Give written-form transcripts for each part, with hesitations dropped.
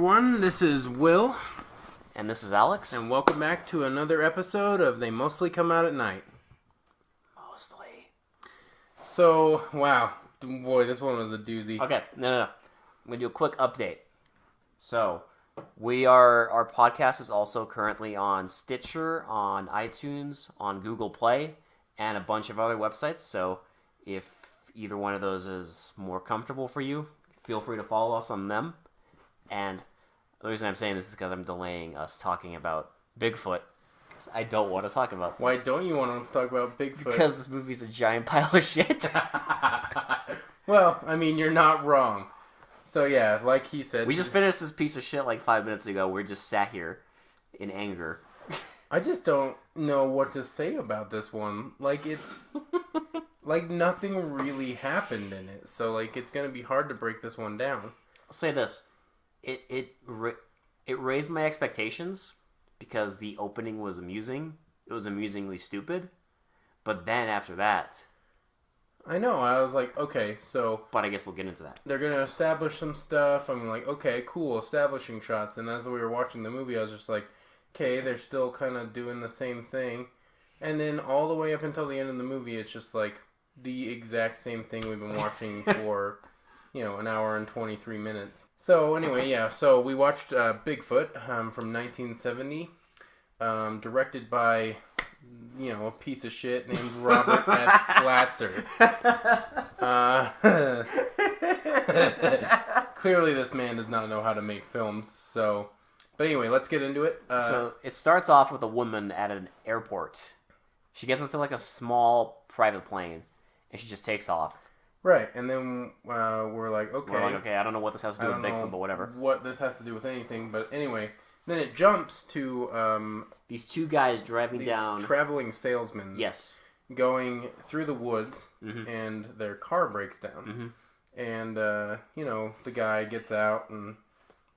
everyone. This is Will. And this is Alex. And welcome back to another episode of They Mostly Come Out at Night. Mostly. So, wow. Boy, this one was a doozy. Okay, no. I'm going to do a quick update. So, our podcast is also currently on Stitcher, on iTunes, on Google Play, and a bunch of other websites. So, if either one of those is more comfortable for you, feel free to follow us on them. And the reason I'm saying this is because I'm delaying us talking about Bigfoot. Because I don't want to talk about. Why don't you want to talk about Bigfoot? Because this movie's a giant pile of shit. Well, I mean, you're not wrong. So yeah, like he said... We just finished this piece of shit like 5 minutes ago. We just sat here in anger. I just don't know what to say about this one. Like, it's... like, nothing really happened in it. So, like, it's going to be hard to break this one down. I'll say this. It raised my expectations because the opening was amusing. It was amusingly stupid. But then after that... I know, I was like, okay, so... But I guess we'll get into that. They're going to establish some stuff. I'm like, okay, cool, establishing shots. And as we were watching the movie, I was just like, okay, they're still kind of doing the same thing. And then all the way up until the end of the movie, it's just like the exact same thing we've been watching for... an hour and 23 minutes. So anyway, yeah. So we watched Bigfoot from 1970, directed by, a piece of shit named Robert F. Slatzer. Clearly, this man does not know how to make films. So, but anyway, let's get into it. So it starts off with a woman at an airport. She gets into like a small private plane, and she just takes off. Right, and then we're like, okay. I don't know what this has to do with Bigfoot, but whatever. What this has to do with anything, but anyway. Then it jumps to... these two guys driving down... traveling salesmen. Yes. Going through the woods, and their car breaks down. Mm-hmm. And, the guy gets out and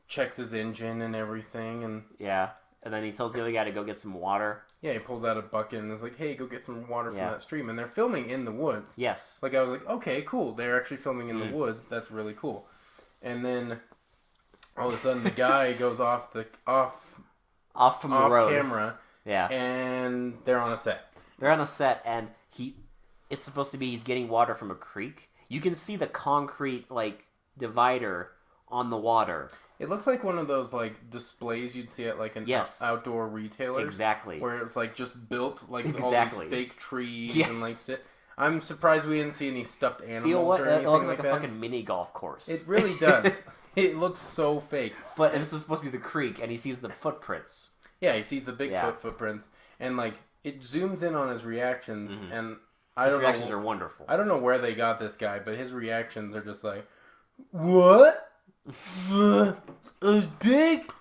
checks his engine and everything, and... Yeah. And then he tells the other guy to go get some water. Yeah, he pulls out a bucket and is like, hey, go get some water from that stream. And they're filming in the woods. Yes. Like, I was like, okay, cool. They're actually filming in the woods. That's really cool. And then, all of a sudden, the guy goes off from the road. Camera. Yeah. And they're on a set. They're on a set, and it's supposed to be he's getting water from a creek. You can see the concrete, divider on the water. It looks like one of those, displays you'd see at, an outdoor retailer. Exactly. Where it's, just built, all these fake trees and, I'm surprised we didn't see any stuffed animals or anything. It looks like that. a fucking mini golf course. It really does. It looks so fake. But this is supposed to be the creek, and he sees the footprints. Yeah, he sees the Bigfoot footprints, and, it zooms in on his reactions, and His reactions are wonderful. I don't know where they got this guy, but his reactions are just like, what? Big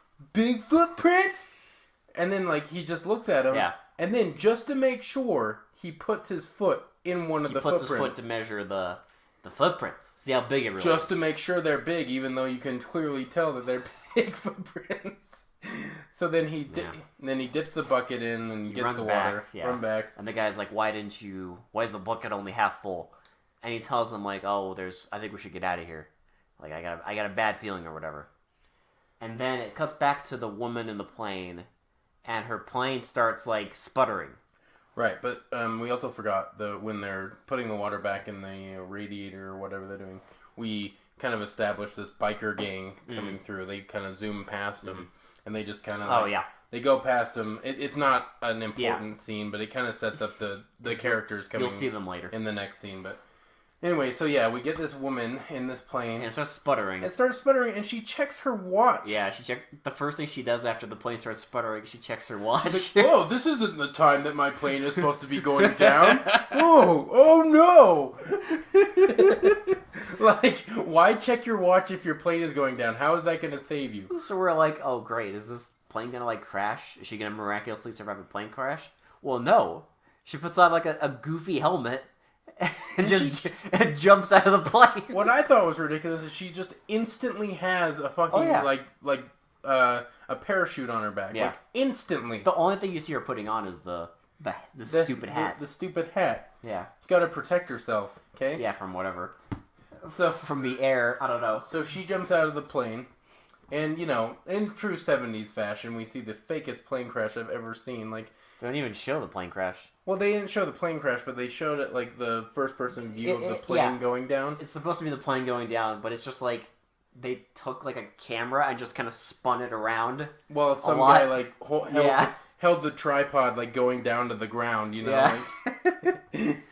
footprints? And then, he just looks at him. Yeah. And then, just to make sure, he puts his foot in one of the footprints. He puts his foot to measure the footprints. See how big it really is. Just to make sure they're big, even though you can clearly tell that they're big footprints. So then he dips the bucket in and gets the water. Run back. And the guy's like, why is the bucket only half full? And he tells him, I think we should get out of here. I got a bad feeling or whatever. And then it cuts back to the woman in the plane, and her plane starts, sputtering. Right, but we also forgot when they're putting the water back in the radiator or whatever they're doing, we kind of established this biker gang coming through. They kind of zoom past them, and they just kind of they go past them. It's not an important scene, but it kind of sets up the characters coming. You'll see them later in the next scene, but... Anyway, so we get this woman in this plane. And it starts sputtering. And she checks her watch. Yeah, the first thing she does after the plane starts sputtering, she checks her watch. She's like, oh, this isn't the time that my plane is supposed to be going down. Oh no! Why check your watch if your plane is going down? How is that going to save you? So we're like, oh great, is this plane going to crash? Is she going to miraculously survive a plane crash? Well, no. She puts on a goofy helmet. And jumps out of the plane. What I thought was ridiculous is she just instantly has a fucking a parachute on her back. Yeah. Instantly. The only thing you see her putting on is the stupid hat. The stupid hat. Yeah. Got to protect herself. Okay. Yeah, from whatever. So from the air, I don't know. So she jumps out of the plane, And, in true 70s fashion, we see the fakest plane crash I've ever seen. Like, they don't even show the plane crash. well, they didn't show the plane crash, but they showed it, like, the first-person view of the plane going down. It's supposed to be the plane going down, but it's just, like, they took, like, a camera and just kind of spun it around. Well, some guy, like, held the tripod, like, going down to the ground, Yeah. Like...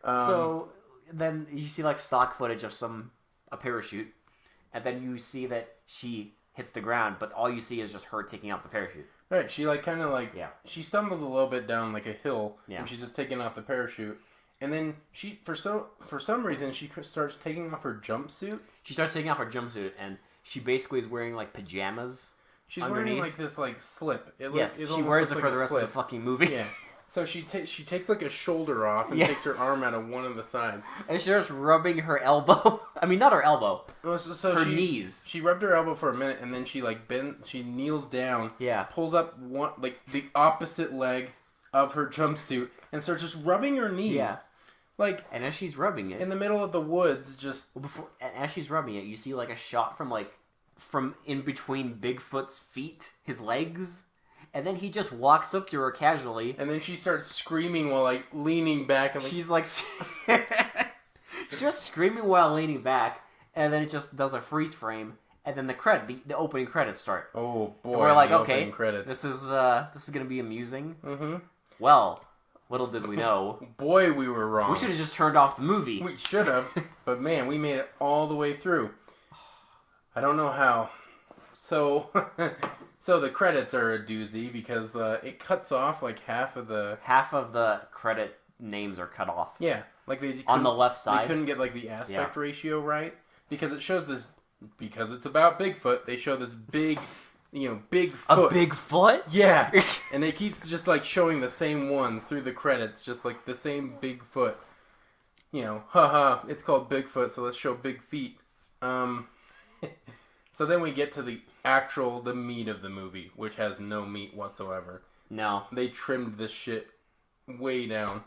So, then you see, like, stock footage of a parachute, and then you see that she hits the ground, but all you see is just her taking off the parachute. Right, she like kind of like she stumbles a little bit down like a hill, and she's just taking off the parachute, and then she for some reason she starts taking off her jumpsuit. She starts taking off her jumpsuit, and she basically is wearing like pajamas. She's wearing like this like slip. She wears it for the rest of the fucking movie. Yeah. So she takes like a shoulder off and takes her arm out of one of the sides. And she starts rubbing her elbow. I mean, not her elbow. Her knees. She rubbed her elbow for a minute and then she like she kneels down. Yeah. Pulls up the opposite leg of her jumpsuit and starts just rubbing her knee. Yeah. Like, and as she's rubbing it in the middle of the woods, as she's rubbing it, you see like a shot from in between Bigfoot's feet, his legs. And then he just walks up to her casually. And then she starts screaming while, like, leaning back. And, like... She's like... she's just screaming while leaning back. And then it just does a freeze frame. And then the opening credits start. Oh, boy. And we're like, okay, this is going to be amusing. Mm-hmm. Well, little did we know. Boy, we were wrong. We should have just turned off the movie. We should have. But, man, we made it all the way through. I don't know how. So... So the credits are a doozy because it cuts off like half of the credit names are cut off. Yeah, like on the left side. They couldn't get like the aspect ratio right because it shows this because it's about Bigfoot. They show this big, big foot. A big foot? Yeah, and it keeps just like showing the same ones through the credits, just like the same big foot. Haha, it's called Bigfoot, so let's show big feet. So then we get to the meat of the movie, which has no meat whatsoever. No. They trimmed this shit way down.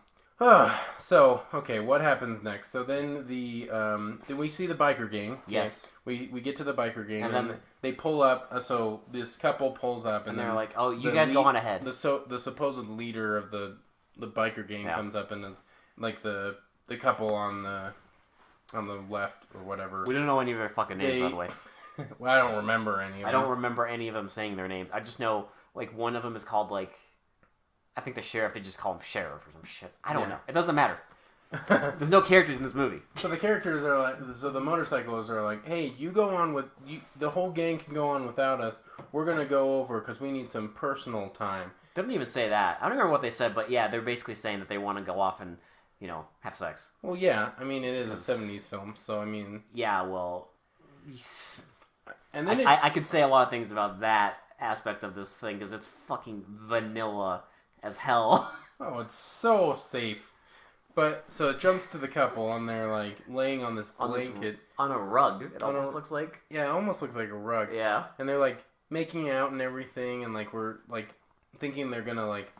So, okay, what happens next? So then then we see the biker gang. Yes. Okay? We get to the biker gang, and then they pull up, so this couple pulls up, and they're like, oh, you guys go on ahead. The supposed leader of the biker gang comes up and is like the couple on the left or whatever. We don't know any of their fucking names, by the way. Well, I don't remember any of them. I don't remember any of them saying their names. I just know, like, one of them is called, like, I think the sheriff, they just call him sheriff or some shit. I don't know. It doesn't matter. There's no characters in this movie. So the characters are like, the motorcyclists are like, hey, you go on with, the whole gang can go on without us. We're going to go over because we need some personal time. They don't even say that. I don't remember what they said, but yeah, they're basically saying that they want to go off and, have sex. Well, yeah. I mean, it is a 70s film, so I mean... Yeah, well... And then I could say a lot of things about that aspect of this thing because it's fucking vanilla as hell. Oh, it's so safe. But so it jumps to the couple and they're like laying on this blanket on a rug. It almost looks like. Yeah, it almost looks like a rug. Yeah. And they're like making out and everything, and like we're like thinking they're gonna like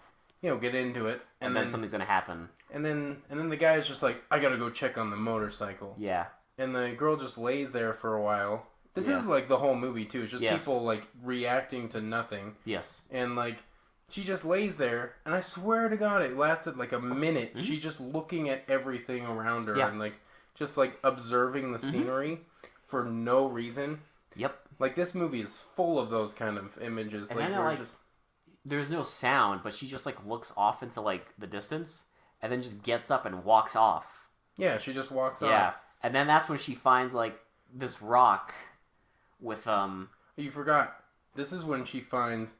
get into it, and then something's gonna happen. And then the guy's just like, I gotta go check on the motorcycle. Yeah. And the girl just lays there for a while. This is like the whole movie too. It's just people like reacting to nothing. Yes. And like she just lays there, and I swear to God, it lasted like a minute. Mm-hmm. She just looking at everything around her and like just like observing the scenery for no reason. Yep. Like this movie is full of those kind of images. And then there's no sound, but she just like looks off into like the distance, and then just gets up and walks off. Yeah, she just walks off. Yeah, and then that's when she finds like this rock with You forgot. This is when she finds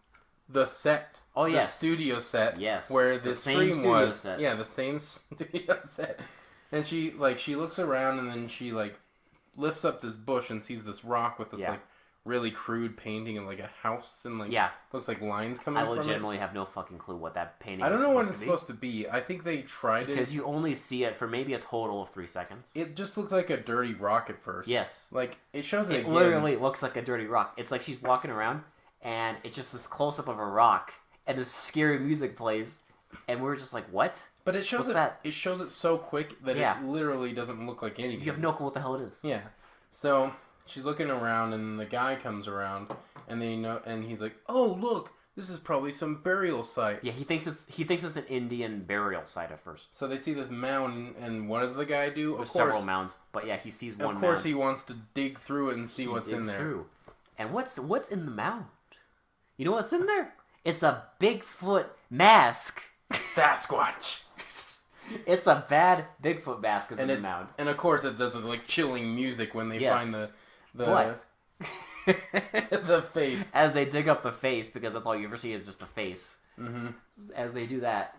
the set. Oh, yes. The studio set. Yes. Where the stream was. Set. Yeah, the same studio set. And she looks around and then she like lifts up this bush and sees this rock with this like really crude painting of like a house and like looks like lines coming from it. I legitimately have no fucking clue what that painting is. I don't know what it's supposed to be. I think they tried it. Because you only see it for maybe a total of 3 seconds. It just looks like a dirty rock at first. Yes. Like, it shows it again. Literally looks like a dirty rock. It's like she's walking around and it's just this close-up of a rock and this scary music plays and we're just like, what? But it shows it shows it so quick that it literally doesn't look like anything. You have no clue what the hell it is. Yeah. So she's looking around, and the guy comes around, and he's like, "Oh, look, this is probably some burial site." Yeah, he thinks it's an Indian burial site at first. So they see this mound, and what does the guy do? There's several mounds, but yeah, he sees one. Of course, mound. he wants to dig through it and see what's in there. Through. And what's in the mound? You know what's in there? It's a Bigfoot mask. Sasquatch. It's a bad Bigfoot mask in the mound. And of course, it does the like chilling music when they find the the face. As they dig up the face, because that's all you ever see is just a face. Mm-hmm. As they do that,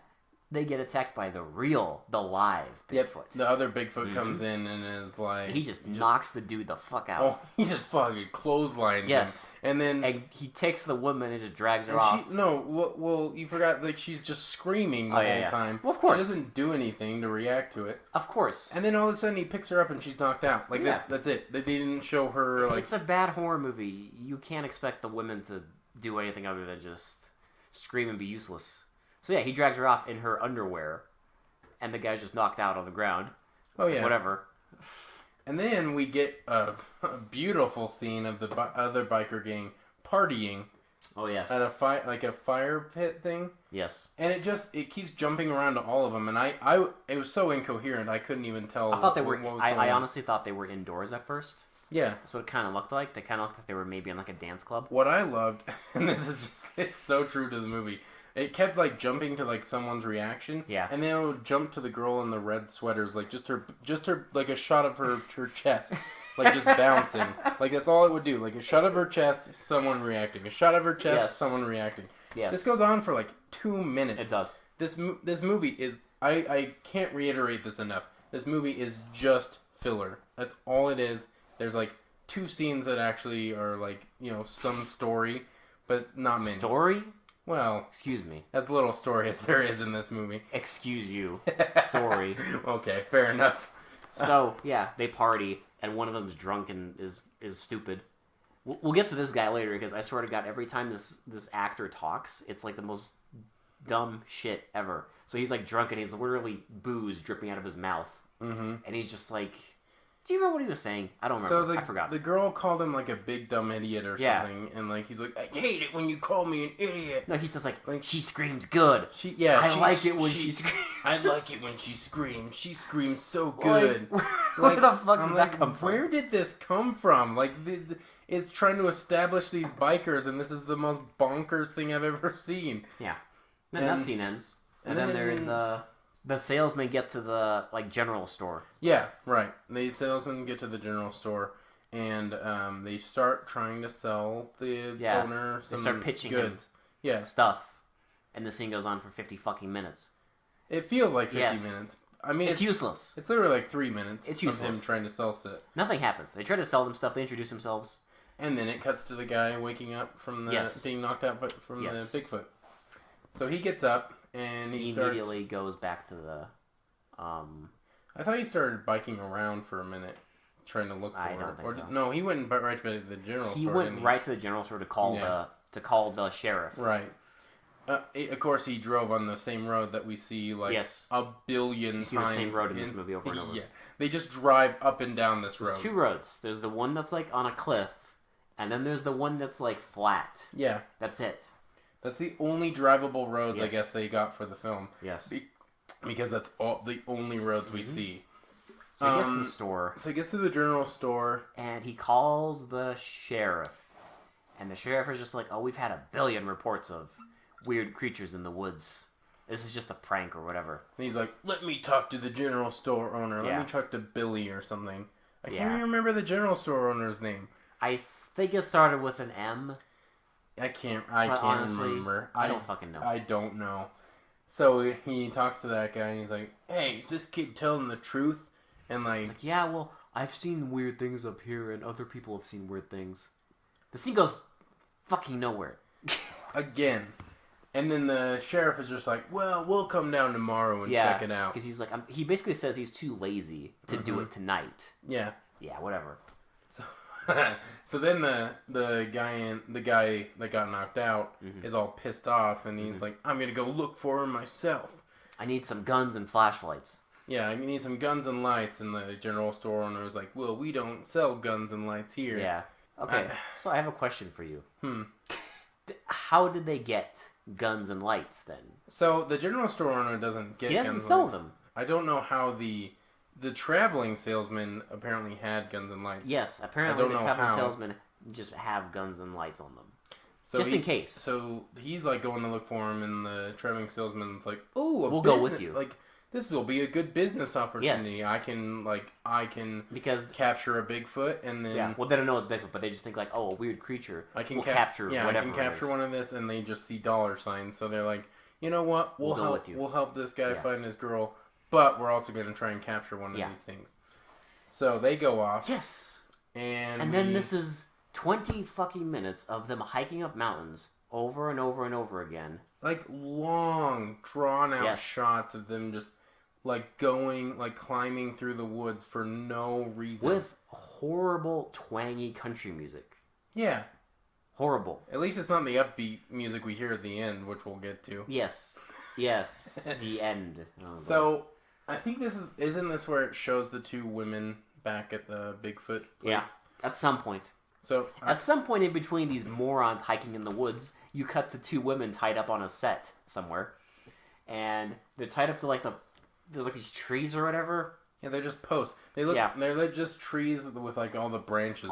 they get attacked by the live Bigfoot. Yep. The other Bigfoot comes in and is like... He just knocks the dude the fuck out. Oh, he just fucking clotheslines him. And then... And he takes the woman and just drags her off. Well, you forgot, like, she's just screaming the whole time. Well, of course. She doesn't do anything to react to it. Of course. And then all of a sudden he picks her up and she's knocked out. Like, that's it. They didn't show her, like... It's a bad horror movie. You can't expect the women to do anything other than just scream and be useless. So yeah, he drags her off in her underwear, and the guy's just knocked out on the ground. Whatever. And then we get a beautiful scene of the other biker gang partying. Oh yes. At a fire pit thing. Yes. And it keeps jumping around to all of them, and it was so incoherent I couldn't even tell. I thought they were. I honestly thought they were indoors at first. Yeah. That's what it kind of looked like. They kind of looked like they were maybe in like a dance club. What I loved, and this is it's so true to the movie. It kept, like, jumping to, like, someone's reaction. Yeah. And then it would jump to the girl in the red sweaters, like, just her, like, a shot of her chest. Like, just bouncing. Like, that's all it would do. Like, a shot of her chest, someone reacting. A shot of her chest, someone reacting. Yes. This goes on for, like, 2 minutes. It does. This movie is... I can't reiterate this enough. This movie is just filler. That's all it is. There's, like, 2 scenes that actually are, like, some story, but not many. Story? Well, excuse me. As little story as there is in this movie. Excuse you. Story. Okay, fair enough. So, yeah, they party, and one of them's drunk and is stupid. We'll get to this guy later, because I swear to God, every time this actor talks, it's like the most dumb shit ever. So he's like drunk, and he's literally booze dripping out of his mouth. Mm-hmm. And he's just like... Do you remember what he was saying? I don't remember. I forgot. The girl called him like a big dumb idiot or something, and like he's like, "I hate it when you call me an idiot." No, he says like she screams good. I like it when she screams. I like it when she screams. She screams so good. Where the fuck did that come from? Where did this come from? Like, it's trying to establish these bikers, and this is the most bonkers thing I've ever seen. Yeah. And that scene ends, and then they're in the salesmen get to the general store. Yeah, right. The salesmen get to the general store, and they start trying to sell the owner some They start pitching goods. Him stuff, and the scene goes on for 50 fucking minutes. It feels like 50 minutes. I mean, it's useless. It's literally like 3 minutes. It's useless. Of him trying to sell stuff. Nothing happens. They try to sell them stuff. They introduce themselves, and then it cuts to the guy waking up from being knocked out from the Bigfoot. So he gets up. And he immediately goes back to the... I thought he started biking around for a minute, trying to look for I don't think so. No, he went right to the general store. He went right to the general store to call the sheriff. Right. Of course, he drove on the same road that we see a billion times. You see the same road in this movie over and over. Yeah, they just drive up and down this road. There's 2 roads. There's the one that's on a cliff, and then there's the one that's flat. Yeah, that's it. That's the only drivable roads, I guess, they got for the film. Yes. Because that's all the only roads we see. So he gets to the store. So he gets to the general store. And he calls the sheriff. And the sheriff is just like, oh, we've had a billion reports of weird creatures in the woods. This is just a prank or whatever. And he's like, let me talk to the general store owner. Let me talk to Billy or something. I can't even remember the general store owner's name. I think it started with an M. I can't remember. I don't fucking know. I don't know. So he talks to that guy and he's like, hey, is this kid telling the truth? And he's like, yeah, well, I've seen weird things up here and other people have seen weird things. The scene goes fucking nowhere. Again. And then the sheriff is just like, well, we'll come down tomorrow and check it out. Because he's like, he basically says he's too lazy to do it tonight. Yeah. Yeah, whatever. So then the guy that got knocked out is all pissed off, and he's like, I'm gonna go look for him myself. I need some guns and flashlights. yeah, I need some guns and lights. And the general store owner was like, well, we don't sell guns and lights here. Yeah. Okay, so I have a question for you. Hmm. How did they get guns and lights then? So the general store owner doesn't get. He doesn't guns and sell lights. them. I don't know how the traveling salesman apparently had guns and lights. Yes, apparently the traveling salesman just have guns and lights on them. So just in case. So he's like going to look for him, and the traveling salesman's like, "Oh, we'll go with you. Like this will be a good business opportunity. Yes. I can because capture a Bigfoot, and then well, they don't know it's Bigfoot, but they just think like, oh, a weird creature. I can capture. Whatever I can capture one of this, and they just see dollar signs, so they're like, you know what? We'll help. We'll help this guy find his girl, but we're also going to try and capture one of these things. So they go off. Yes. And then this is 20 fucking minutes of them hiking up mountains over and over and over again. Like long, drawn out shots of them just like going, like climbing through the woods for no reason. With horrible, twangy country music. Yeah. Horrible. At least it's not the upbeat music we hear at the end, which we'll get to. Yes. The end. Oh, so, I think isn't this where it shows the two women back at the Bigfoot place? Yeah, at some point. So at some point in between these morons hiking in the woods, you cut to two women tied up on a set somewhere. And they're tied up to like there's like these trees or whatever. Yeah, they're just posts. They're like just trees with like all the branches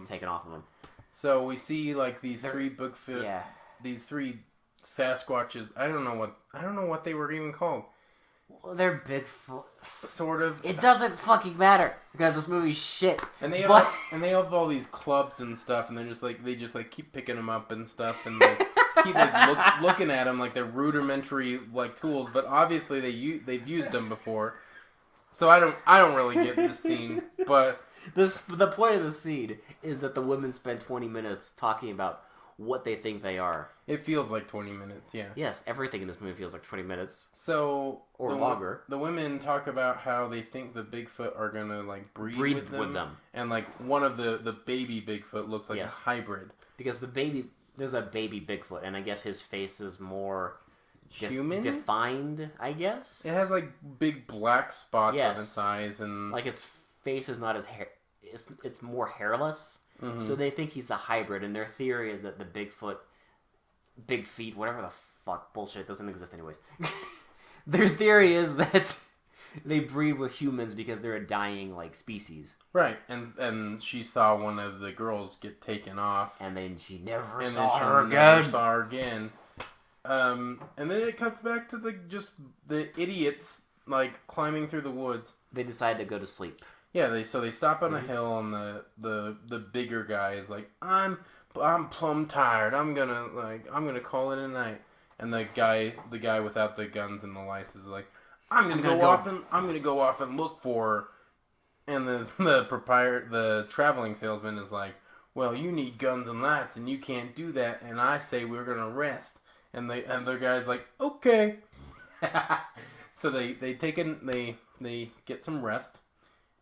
taken off of them. So we see like these three Bigfoot, these three Sasquatches. I don't know what they were even called. Well, they're Bigfoot. Sort of. It doesn't fucking matter because this movie's shit. And they have all these clubs and stuff, and they just keep picking them up and stuff, and they keep looking at them like they're rudimentary like tools. But obviously they've used them before. So I don't really get this scene, but the point of the scene is that the women spend 20 minutes talking about what they think they are. It feels like 20 minutes, yeah. Yes, everything in this movie feels like 20 minutes. So or longer. The women talk about how they think the Bigfoot are gonna like breed with them. And like one of the baby Bigfoot looks like a hybrid. Because there's a baby Bigfoot, and I guess his face is more human defined, I guess. It has like big black spots on its eyes, and like its face is not as it's more hairless. Mm-hmm. So they think he's a hybrid, and their theory is that the Bigfoot, big feet, whatever the fuck bullshit doesn't exist anyways. Their theory is that they breed with humans because they're a dying like species. Right, and she saw one of the girls get taken off, and then she never saw her again. And then it cuts back to the idiots like climbing through the woods. They decide to go to sleep. Yeah, they stop on a hill, and the bigger guy is like, I'm plumb tired. I'm gonna call it a night. And the guy without the guns and the lights is like, I'm gonna go off and look for her. And the traveling salesman is like, well, you need guns and lights, and you can't do that. And I say we're gonna rest. And the guy's like, okay. So they get some rest.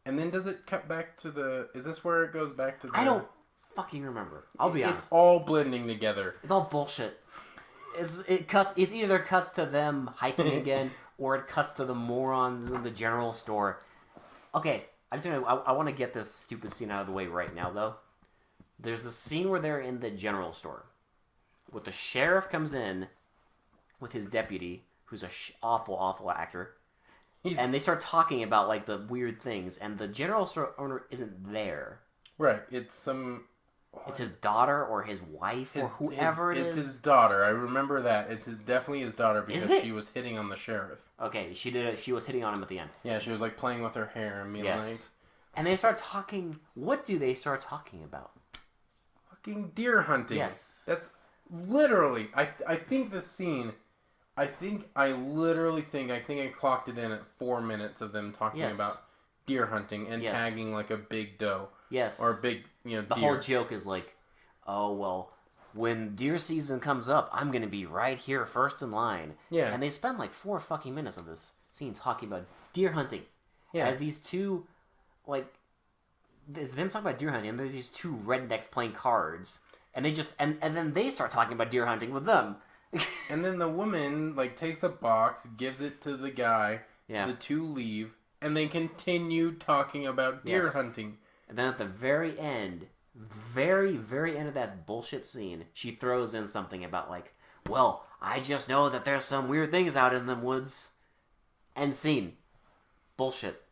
And then does it cut back to is this where it goes back to the... I don't fucking remember. I'll be honest. It's all blending together. It's all bullshit. It either cuts to them hiking again, or it cuts to the morons in the general store. Okay, I want to get this stupid scene out of the way right now, though. There's a scene where they're in the general store. With the sheriff comes in with his deputy, who's a awful actor. And they start talking about like the weird things, and the general store owner isn't there. Right. It's his daughter or his wife or whoever it is. It's his daughter. I remember that. It's definitely his daughter because she was hitting on the sheriff. Okay, she did it. She was hitting on him at the end. Yeah, she was like playing with her hair and being like. And they start talking. What do they start talking about? Fucking deer hunting. Yes. That's literally. I think this scene. I clocked it in at 4 minutes of them talking about deer hunting and tagging like a big doe. Yes. Or a big, deer. The whole joke is like, oh, well, when deer season comes up, I'm going to be right here first in line. Yeah. And they spend like 4 fucking minutes of this scene talking about deer hunting. Yeah. As these two, like, it's them talking about deer hunting, and there's these two rednecks playing cards. And they just, and then they start talking about deer hunting with them. And then the woman, like, takes a box, gives it to the guy, Yeah. The two leave, and they continue talking about deer hunting. And then at the very end, very, very end of that bullshit scene, she throws in something about like, well, I just know that there's some weird things out in them woods. End scene. Bullshit.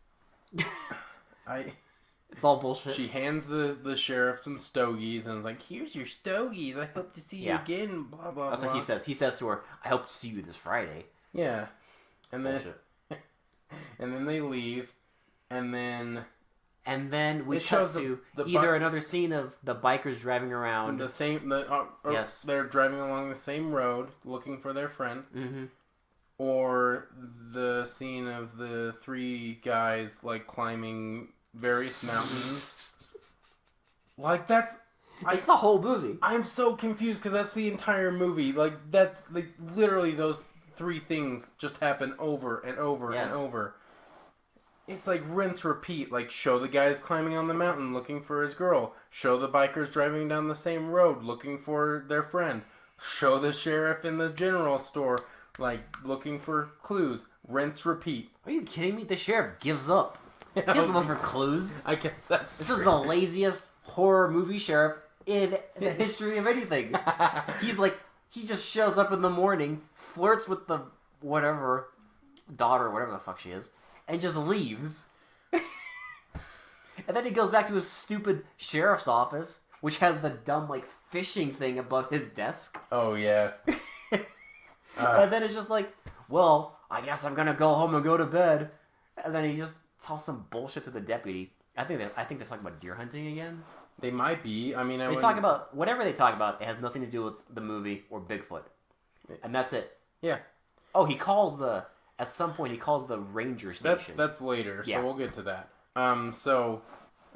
It's all bullshit. She hands the sheriff some stogies and is like, here's your stogies. I hope to see you again, blah, blah, That's blah. what he says. He says to her, I hope to see you this Friday. Yeah. And bullshit. then they leave, and then we cut to either another scene of the bikers driving around. Yes. They're driving along the same road looking for their friend. Mm-hmm. Or the scene of the three guys, like, climbing various mountains. Like, It's the whole movie. I'm so confused because that's the entire movie. Like, that's, like, literally those three things just happen over and over and over. It's like rinse, repeat. Like, show the guys climbing on the mountain looking for his girl. Show the bikers driving down the same road looking for their friend. Show the sheriff in the general store, like, looking for clues. Rinse, repeat. Are you kidding me? The sheriff gives up. He doesn't look for clues. I guess that's This is the laziest horror movie sheriff in the history of anything. He's like, he just shows up in the morning, flirts with the whatever daughter, whatever the fuck she is, and just leaves. And then he goes back to his stupid sheriff's office, which has the dumb, like, fishing thing above his desk. Oh, yeah. And then it's just like, well, I guess I'm gonna go home and go to bed. And then he just tells some bullshit to the deputy. I think they talk about deer hunting again. They might be. I mean, they talk about whatever they talk about. It has nothing to do with the movie or Bigfoot, and that's it. Yeah. Oh, at some point he calls the ranger station. That's later, so we'll get to that.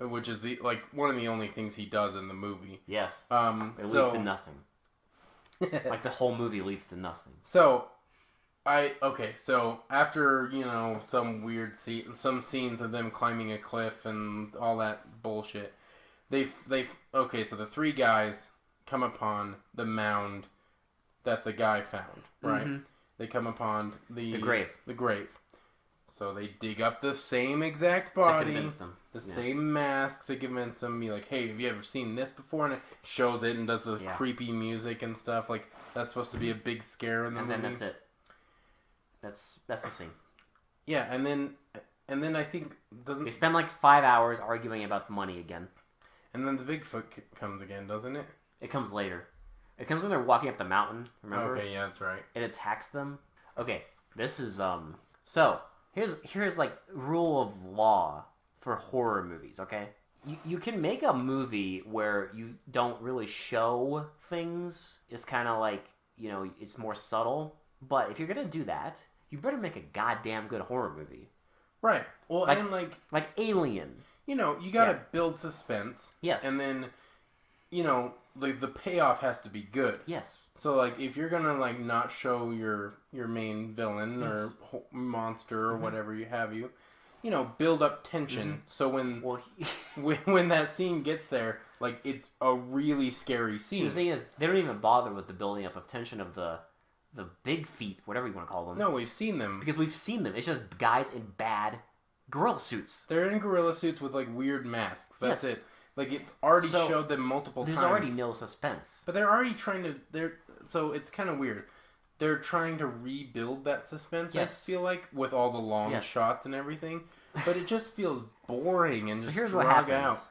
Which is one of the only things he does in the movie. Yes. It leads to nothing. Like the whole movie leads to nothing. So after, some scenes of them climbing a cliff and all that bullshit, so the three guys come upon the mound that the guy found, right? Mm-hmm. They come upon the grave. The grave. So they dig up the same exact body, to convince them. The same mask to convince them, be like, hey, have you ever seen this before? And it shows it and does the creepy music and stuff. Like, that's supposed to be a big scare in the movie. And then that's it. That's the scene. Yeah, and then I think they spend like 5 hours arguing about money again. And then the Bigfoot comes again, doesn't it? It comes later. It comes when they're walking up the mountain, remember? Okay, yeah, that's right. It attacks them. Okay, this is so here's like rule of law for horror movies, okay? You can make a movie where you don't really show things. It's kind of like, it's more subtle. But if you're going to do that, you better make a goddamn good horror movie. Right. Well, like Alien. You gotta build suspense. Yes. And then, the payoff has to be good. Yes. So, like, if you're gonna, like, not show your main villain or monster or whatever you build up tension. Mm-hmm. So when that scene gets there, like, it's a really scary scene. See, the thing is, they don't even bother with the building up of tension of the big feet, whatever you want to call them. No, we've seen them. Because we've seen them. It's just guys in bad gorilla suits. They're in gorilla suits with, like, weird masks. That's it. Like, it's already showed them multiple times. There's already no suspense. But they're already trying to... So it's kind of weird. They're trying to rebuild that suspense, I feel like, with all the long shots and everything. But it just feels boring and here's what happens.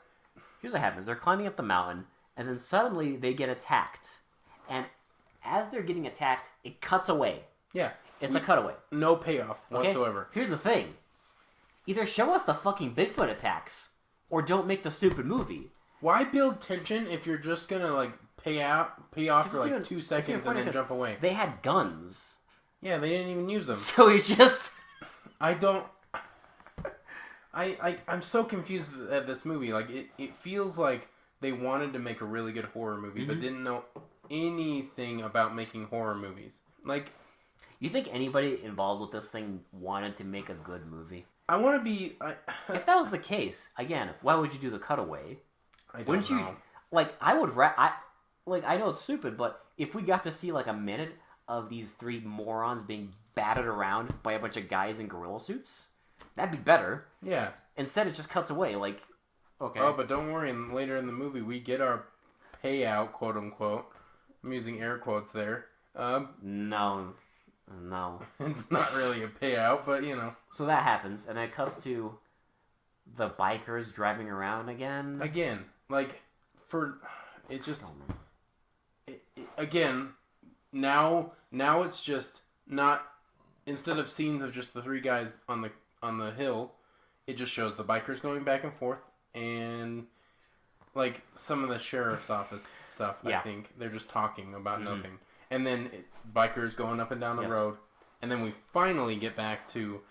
Here's what happens. They're climbing up the mountain, and then suddenly they get attacked. And as they're getting attacked, it cuts away. Yeah. It's a cutaway. No payoff whatsoever. Here's the thing. Either show us the fucking Bigfoot attacks, or don't make the stupid movie. Why build tension if you're just gonna, like, pay off for, like, 2 seconds and then jump away? They had guns. Yeah, they didn't even use them. So it's just... I'm so confused at this movie. Like, it feels like they wanted to make a really good horror movie, but didn't know anything about making horror movies. Like... You think anybody involved with this thing wanted to make a good movie? I want to be... If that was the case, again, why would you do the cutaway? Wouldn't know. Like, I would... I know it's stupid, but if we got to see, like, a minute of these three morons being battered around by a bunch of guys in gorilla suits. That'd be better. Yeah. Instead, it just cuts away. Like, okay. Oh, but don't worry. Later in the movie, we get our payout, quote unquote. I'm using air quotes there. No. It's not really a payout, but you know. So that happens, and then it cuts to the bikers driving around again. Again, like it just again. Now it's just not, instead of scenes of just the three guys on the hill, it just shows the bikers going back and forth and like some of the sheriff's office stuff. I think they're just talking about nothing, and then bikers going up and down the road, and then we finally get back to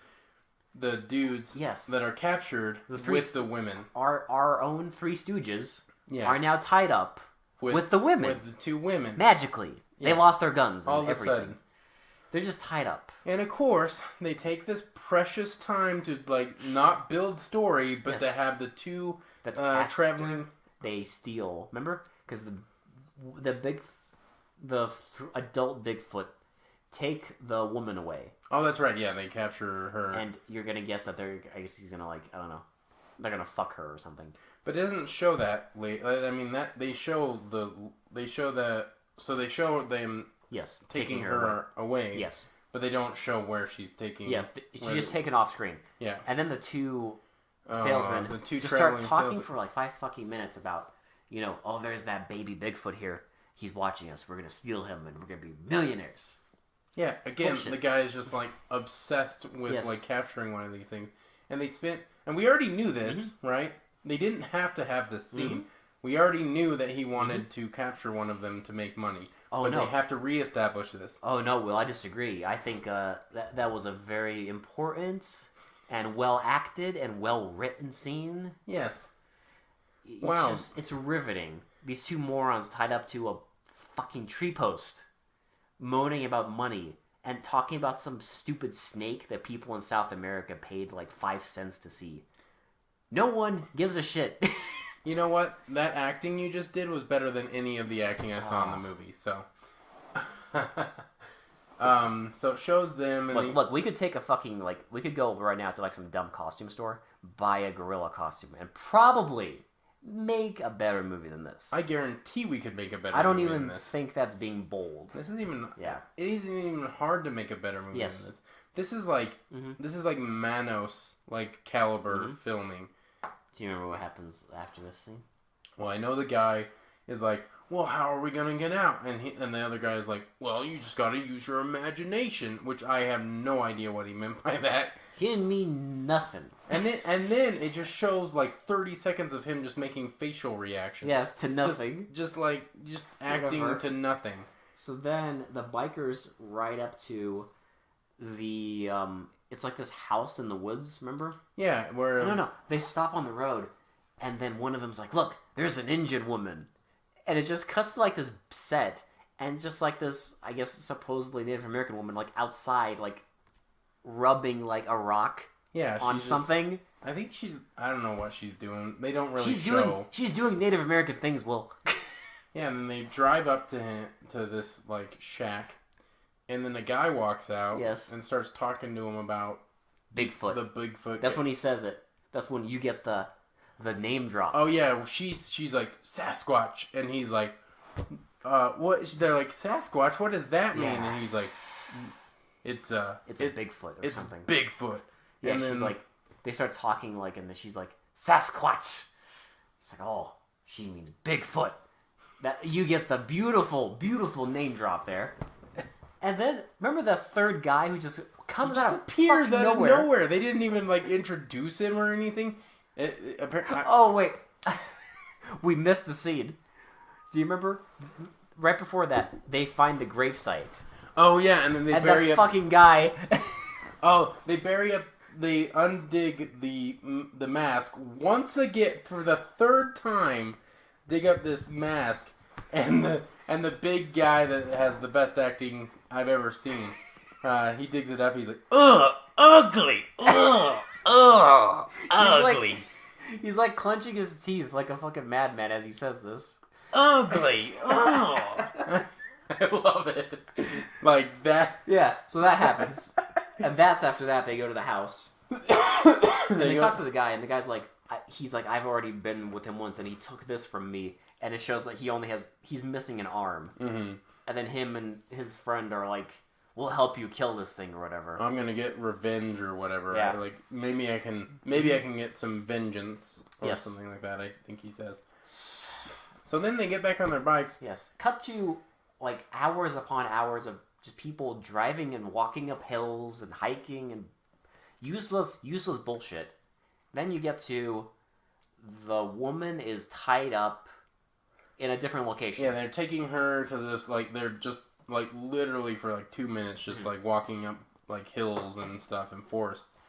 the dudes that are captured with the women. Our own Three Stooges are now tied up with the women. With the two women. Magically. Yeah. They lost their guns and all of everything. A sudden. They're just tied up. And of course, they take this precious time to like not build story, but to have the two traveling. They steal. Remember? Because the adult Bigfoot take the woman away. Oh, that's right. Yeah, they capture her. And you're gonna guess that I guess he's gonna, like, I don't know. They're gonna fuck her or something. But it doesn't show that late. I mean, that they show that. So they show them taking her away. Yes. But they don't show where she's taking. Yes, she's just taken off screen. Yeah. And then the two salesmen just start talking for like 5 fucking minutes about, there's that baby Bigfoot here. He's watching us. We're gonna steal him and we're gonna be millionaires. Yeah. Again, the guy is just like obsessed with like capturing one of these things, and we already knew this, right? They didn't have to have this scene. Mm-hmm. We already knew that he wanted to capture one of them to make money. Oh, but no. They have to reestablish this. Oh, no, Will, I disagree. I think that was a very important and well-acted and well-written scene. Yes. It's riveting. These two morons tied up to a fucking tree post, moaning about money, and talking about some stupid snake that people in South America paid like 5 cents to see. No one gives a shit. You know what? That acting you just did was better than any of the acting I saw in the movie. So, so it shows them. And look, we could take a fucking we could go right now to like some dumb costume store, buy a gorilla costume, and probably make a better movie than this. I guarantee we could make a better. I don't movie even than this. think that's being bold. This isn't even. Yeah. It isn't even hard to make a better movie than this. This is like Manos caliber filming. Do you remember what happens after this scene? Well, I know the guy is like, well, how are we going to get out? And the other guy is like, well, you just got to use your imagination, which I have no idea what he meant by that. He didn't mean nothing. And then it just shows like 30 seconds of him just making facial reactions. Yes, to nothing. Just acting to nothing. So then the bikers ride up to the... It's like this house in the woods, remember? Yeah, where... No. They stop on the road, and then one of them's like, look, there's an Indian woman. And it just cuts to, this set, and just, this, I guess, supposedly Native American woman, outside, rubbing, a rock on something. I think I don't know what she's doing. They don't really show. She's doing Native American things, Will. Yeah, and then they drive up to this, shack. And then a guy walks out and starts talking to him about Bigfoot. The Bigfoot. That's when he says it. That's when you get the name drop. Oh yeah, she's like Sasquatch, and he's like, what? They're like, Sasquatch. What does that mean? Yeah. And he's like, it's a Bigfoot or something. It's Bigfoot. Yeah, and she's like, they start talking and then she's like, Sasquatch. It's like, oh, she means Bigfoot. That you get the beautiful, beautiful name drop there. And then, remember the third guy who just appears out of nowhere? They didn't even, introduce him or anything. Oh, wait. We missed the scene. Do you remember? Right before that, they find the gravesite. Oh, yeah, and then they bury up... fucking guy... they undig the mask. Once again, for the third time, dig up this mask, and the big guy that has the best acting I've ever seen, he digs it up. He's like, ugh, ugly, ugh, ugh, ugly. He's clenching his teeth like a fucking madman as he says this. Ugly, ugh. I love it. Like that. Yeah, so that happens. And that's after that, they go to the house. And they talk to the guy, and the guy's like, he's like, I've already been with him once, and he took this from me. And it shows that he's missing an arm. Mm-hmm. And then him and his friend are like, we'll help you kill this thing or whatever. I'm gonna get revenge or whatever. Yeah. Like maybe I can get some vengeance or something like that. I think he says. So then they get back on their bikes. Yes. Cut to like hours upon hours of just people driving and walking up hills and hiking and useless bullshit. Then you get to the woman is tied up in a different location. Yeah, they're taking her to this, like, they're just, like, literally for, like, 2 minutes just, like, walking up, like, hills and stuff and forests.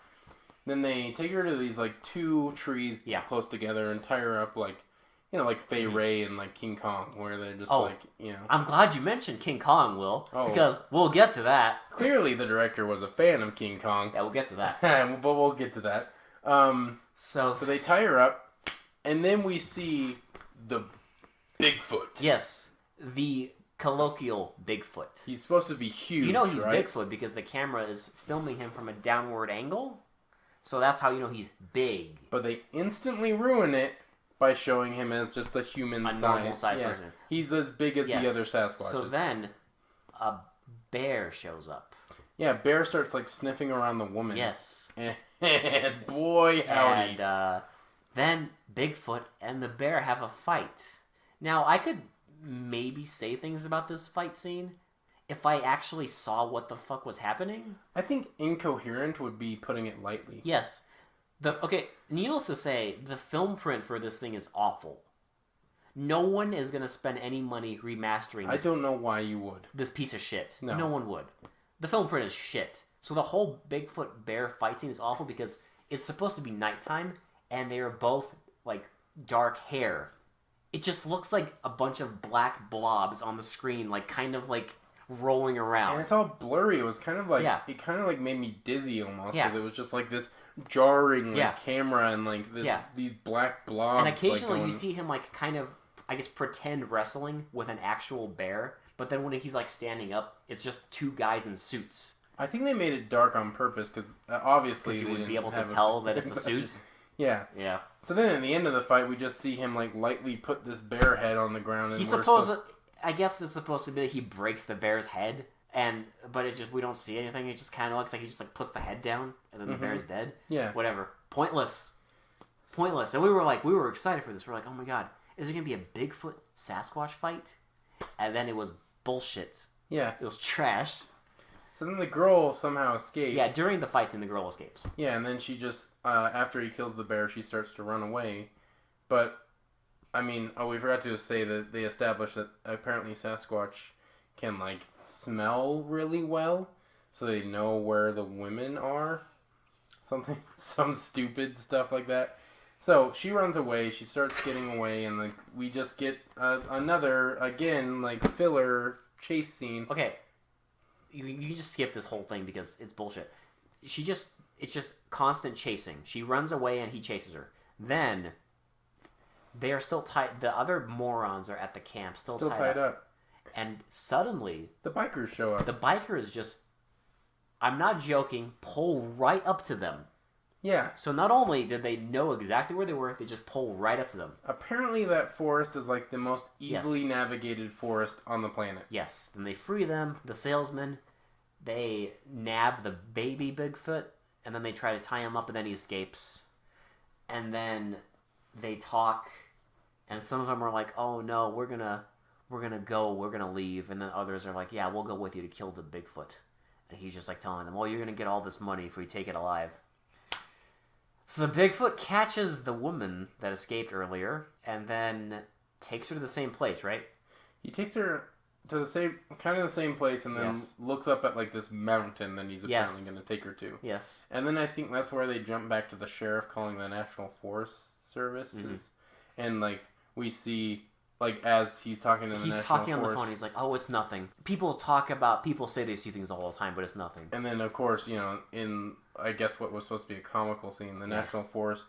Then they take her to these, like, 2 trees close together and tie her up, like, you know, like Fay Ray and, like, King Kong, where they're just, like, you know. I'm glad you mentioned King Kong, Will, because we'll get to that. Clearly the director was a fan of King Kong. Yeah, we'll get to that. But we'll get to that. So they tie her up, and then we see the Bigfoot. Yes, the colloquial Bigfoot. He's supposed to be huge, You know he's right? Bigfoot because the camera is filming him from a downward angle, so that's how you know he's big. But they instantly ruin it by showing him as just a human size. Normal size person. He's as big as the other Sasquatches. So then, a bear shows up. Yeah, Bear starts, like, sniffing around the woman. Yes. And boy, howdy. And then Bigfoot and the bear have a fight. Now, I could maybe say things about this fight scene if I actually saw what the fuck was happening. I think incoherent would be putting it lightly. Yes. Needless to say, the film print for this thing is awful. No one is going to spend any money remastering this. I don't know why you would. This piece of shit. No. No one would. The film print is shit. So the whole Bigfoot bear fight scene is awful because it's supposed to be nighttime and they are both like dark hair. It just looks like a bunch of black blobs on the screen, like kind of like rolling around. And it's all blurry. It was kind of like it kind of like made me dizzy almost because it was just like this jarring like camera and like this these black blobs. And occasionally like, you see him like kind of I guess pretend wrestling with an actual bear, but then when he's like standing up, it's just 2 guys in suits. I think they made it dark on purpose because obviously you would be able to tell that it's a suit. Yeah. Yeah. So then at the end of the fight, we just see him like lightly put this bear head on the ground. And I guess it's supposed to be that he breaks the bear's head, but it's just we don't see anything. It just kind of looks like he just like puts the head down, and then the bear's dead. Yeah. Whatever. Pointless. And we were excited for this. We're like, oh my god, is there gonna be a Bigfoot Sasquatch fight? And then it was bullshit. Yeah. It was trash. So then the girl somehow escapes. Yeah, during the fight scene, the girl escapes. Yeah, and then she just, after he kills the bear, she starts to run away. But, I mean, we forgot to say that they established that apparently Sasquatch can, like, smell really well. So they know where the women are. Some stupid stuff like that. So she runs away, she starts getting away, and, like, we just get another, again, like, filler chase scene. Okay. You can just skip this whole thing because it's bullshit. It's just constant chasing. She runs away and he chases her. Then they are still tied. The other morons are at the camp, still tied up. And suddenly the bikers show up. The bikers just, I'm not joking, pull right up to them. Yeah. So not only did they know exactly where they were, they just pull right up to them. Apparently that forest is like the most easily navigated forest on the planet. Yes. Then they free them, the salesman. They nab the baby Bigfoot, and then they try to tie him up, and then he escapes. And they talk, and some of them are like, oh no, we're gonna leave. And then others are like, yeah, we'll go with you to kill the Bigfoot. And he's just like telling them, well, you're gonna get all this money if we take it alive. So the Bigfoot catches the woman that escaped earlier, and then takes her to the same place, right? He takes her to the same place, and then looks up at like this mountain that he's apparently going to take her to. Yes. And then I think that's where they jump back to the sheriff calling the National Forest Services, and like we see like as he's talking to the National Forest. He's talking on the phone. He's like, "Oh, it's nothing." People say they see things all the time, but it's nothing. And then of course, you know, in I guess what was supposed to be a comical scene, the National Forest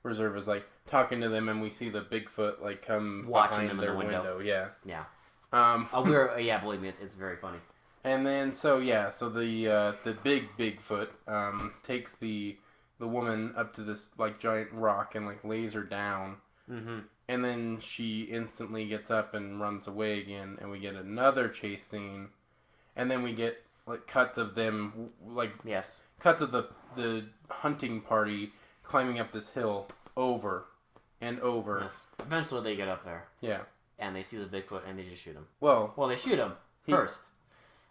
Reserve is like talking to them, and we see the Bigfoot like come watching behind them their in the window. Yeah. Yeah. Believe me, it's very funny. And then so the big Bigfoot takes the woman up to this like giant rock and like lays her down. Mm-hmm. And then she instantly gets up and runs away again, and we get another chase scene, and then we get like cuts of them like Yes. cuts of the hunting party climbing up this hill over and over. Yes. Eventually, they get up there. Yeah. And they see the Bigfoot, and they just shoot him. Well, they shoot him first.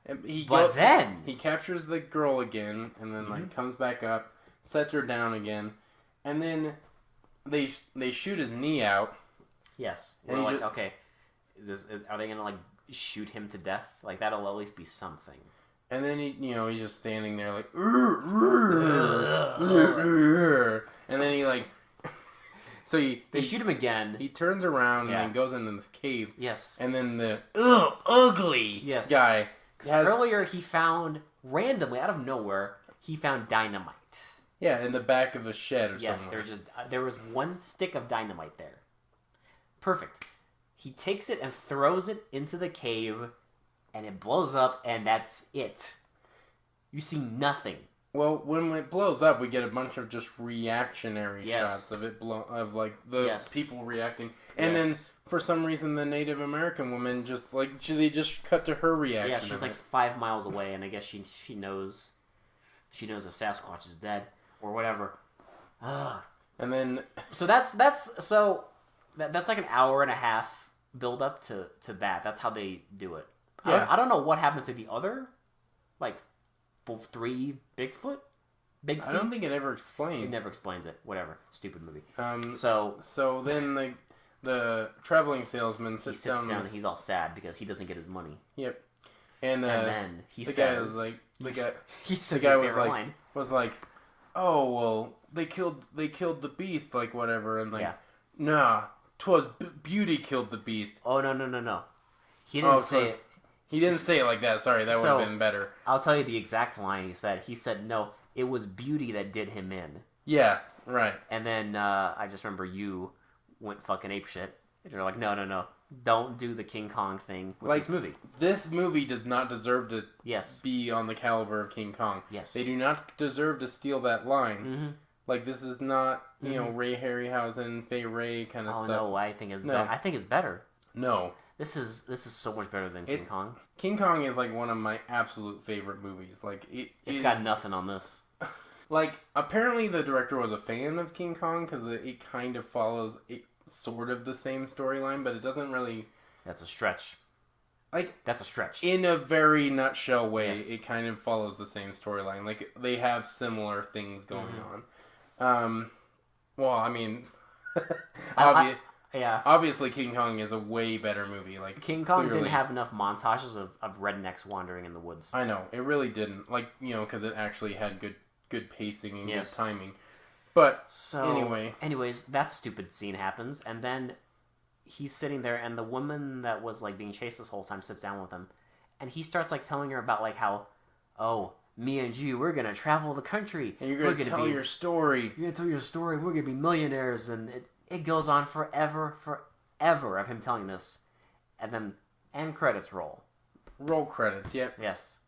Then he captures the girl again, and then like Mm-hmm. comes back up, sets her down again, and then they shoot his knee out. Yes. And We're he like, okay, are they gonna like shoot him to death? Like that'll at least be something. And then he's just standing there like, and then he like, so they shoot him again. He turns around and then goes into this cave. Yes. And then the ugly guy. Earlier he found randomly out of nowhere he found dynamite. Yeah, in the back of a shed or something. Yes, there was one stick of dynamite there. Perfect. He takes it and throws it into the cave, and it blows up, and that's it. You see nothing. Well, when it blows up, we get a bunch of just reactionary shots of it of like the people reacting, and then for some reason the Native American woman just like they just cut to her reaction. Yeah, she's like 5 miles away, and I guess she knows a Sasquatch is dead or whatever. And then so that's like an hour and a half build up to that. That's how they do it. Yeah. I don't know what happened to the other, like 3 Bigfoot. Big feet? I don't think it ever explained. It never explains it. Whatever. Stupid movie. So then the traveling salesman sits down and he's all sad because he doesn't get his money. Yep. And then he the says, guy was like, he says the guy was like, oh well, they killed the beast, like whatever, and like, nah, 'twas beauty killed the beast. Oh no. He didn't say it. He didn't say it like that. Sorry, that would have been better. I'll tell you the exact line he said. He said, no, it was beauty that did him in. Yeah, right. And then I just remember you went fucking apeshit. And you're like, no. Don't do the King Kong thing with this movie. This movie does not deserve to be on the caliber of King Kong. Yes. They do not deserve to steal that line. Mm-hmm. Like, this is not, Ray Harryhausen, Fay Ray kind of stuff. Oh, no, I think it's better. I think it's better. No. This is so much better than King Kong. King Kong is, like, one of my absolute favorite movies. Like, it's got nothing on this. Like, apparently the director was a fan of King Kong, because it kind of follows sort of the same storyline, but it doesn't really... That's a stretch. Like, that's a stretch. In a very nutshell way, it kind of follows the same storyline. Like, they have similar things going on. Well, I mean... Obviously, King Kong is a way better movie. Like King Kong didn't have enough montages of rednecks wandering in the woods. I know, it really didn't. Like, because it actually had good pacing and good timing. But anyways, that stupid scene happens, and then he's sitting there, and the woman that was like being chased this whole time sits down with him, and he starts like telling her about like how, me and you, we're gonna travel the country, and you're gonna tell your story. You're gonna tell your story. We're gonna be millionaires, and it goes on forever of him telling this, and then end credits roll. Roll credits, yep. Yes.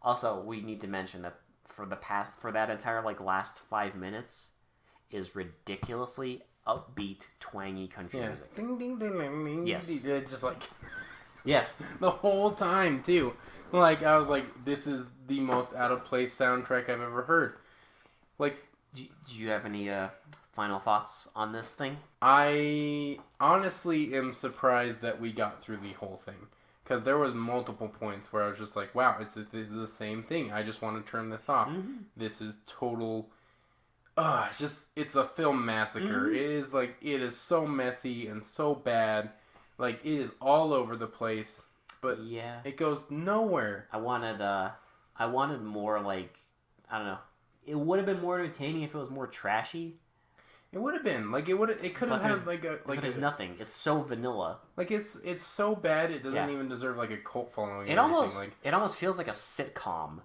Also, we need to mention that for that entire like last 5 minutes is ridiculously upbeat, twangy country music. Ding ding ding ding ding. Yes. Just like yes, the whole time too. Like I was like, this is the most out of place soundtrack I've ever heard. Like, do you have any final thoughts on this thing? I honestly am surprised that we got through the whole thing. Because there was multiple points where I was just like, wow, it's the same thing. I just want to turn this off. Mm-hmm. This is total... it's a film massacre. Mm-hmm. It is so messy and so bad. Like, it is all over the place. But it goes nowhere. I wanted more, like, I don't know. It would have been more entertaining if it was more trashy. It would have been it could have had but there's nothing. It's so vanilla. Like it's so bad it doesn't even deserve like a cult following. It almost feels like a sitcom,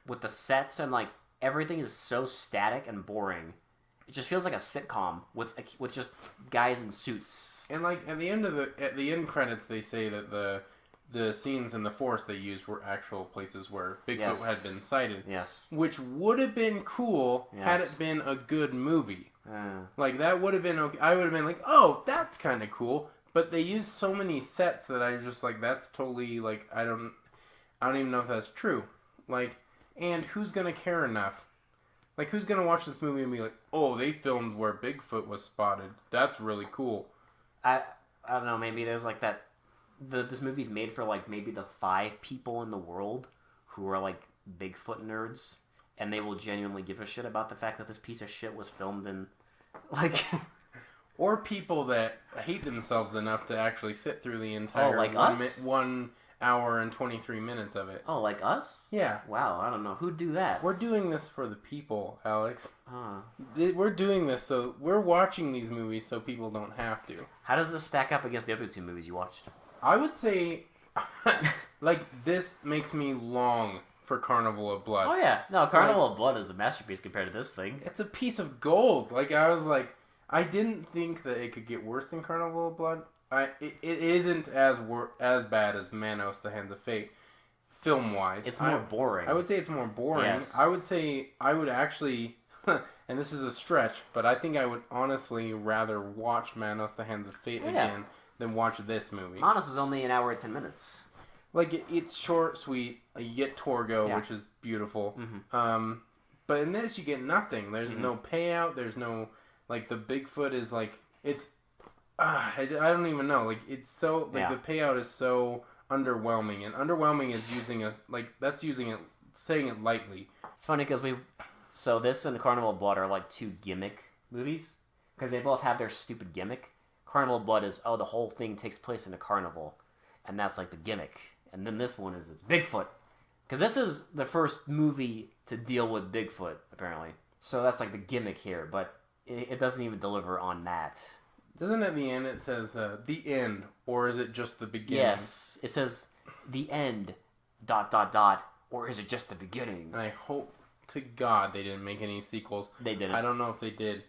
with the sets and like everything is so static and boring. It just feels like a sitcom with just guys in suits. And like at the end credits they say that the scenes in the forest they used were actual places where Bigfoot Yes. had been sighted. Yes. Which would have been cool had Yes. it been a good movie. Uh, Like, that would have been okay. I would have been like, oh, that's kind of cool. But they used so many sets that I was just like, that's totally, like, I don't even know if that's true. Like, and who's going to care enough? Like, who's going to watch this movie and be like, oh, they filmed where Bigfoot was spotted. That's really cool. I don't know. Maybe there's like that. This movie's made for like maybe the 5 people in the world who are like Bigfoot nerds, and they will genuinely give a shit about the fact that this piece of shit was filmed in, like, Or people that hate themselves enough to actually sit through the entire like us? 1 hour and 23 minutes of it. oh, like us? Yeah. Wow, I don't know who'd do that. We're doing this for the people, Alex. Huh. We're doing this so we're watching these movies so people don't have to. How does this stack up against the other 2 movies you watched? I would say, like, this makes me long for Carnival of Blood. Oh yeah, no, Carnival of Blood is a masterpiece compared to this thing. It's a piece of gold. Like, I was like, I didn't think that it could get worse than Carnival of Blood. It isn't as bad as Manos: The Hands of Fate, film-wise. It's more boring. I would say it's more boring. Yes. I would say I would actually, and this is a stretch, but I think I would honestly rather watch Manos: The Hands of Fate again than watch this movie. Manos is only an hour and 10 minutes. Like, it's short, sweet. You get Torgo, which is beautiful. Mm-hmm. But in this, you get nothing. There's no payout. There's no, like, the Bigfoot is like, it's, I don't even know. Like, it's so, like, the payout is so underwhelming. And underwhelming is saying it lightly. It's funny because so this and Carnival of Blood are like 2 gimmick movies because they both have their stupid gimmick. Carnival of Blood is, the whole thing takes place in a carnival, and that's like the gimmick. And then this one is it's Bigfoot. Because this is the first movie to deal with Bigfoot, apparently. So that's like the gimmick here, but it doesn't even deliver on that. Doesn't at the end it says, the end, or is it just the beginning? Yes, it says, the end, ... or is it just the beginning? And I hope to God they didn't make any sequels. They didn't. I don't know if they did.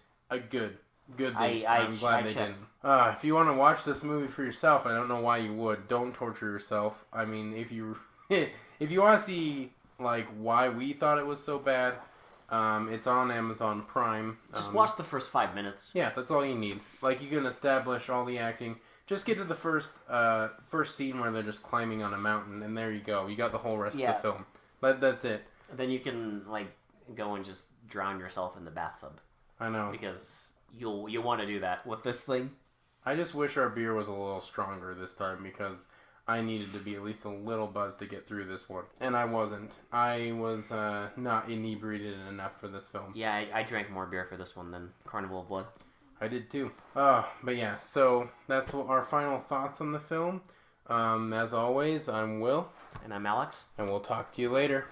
Good thing. I'm glad they didn't. If you want to watch this movie for yourself, I don't know why you would. Don't torture yourself. I mean, if you want to see like why we thought it was so bad, it's on Amazon Prime. Just watch the first 5 minutes. Yeah, that's all you need. Like, you can establish all the acting. Just get to the first scene where they're just climbing on a mountain, and there you go. You got the whole rest of the film. That's it. Then you can like go and just drown yourself in the bathtub. I know. Because you want to do that with this thing. I just wish our beer was a little stronger this time because I needed to be at least a little buzzed to get through this one. And I wasn't. I was not inebriated enough for this film. Yeah, I drank more beer for this one than Carnival of Blood. I did too. But yeah, so that's our final thoughts on the film. As always, I'm Will. And I'm Alex. And we'll talk to you later.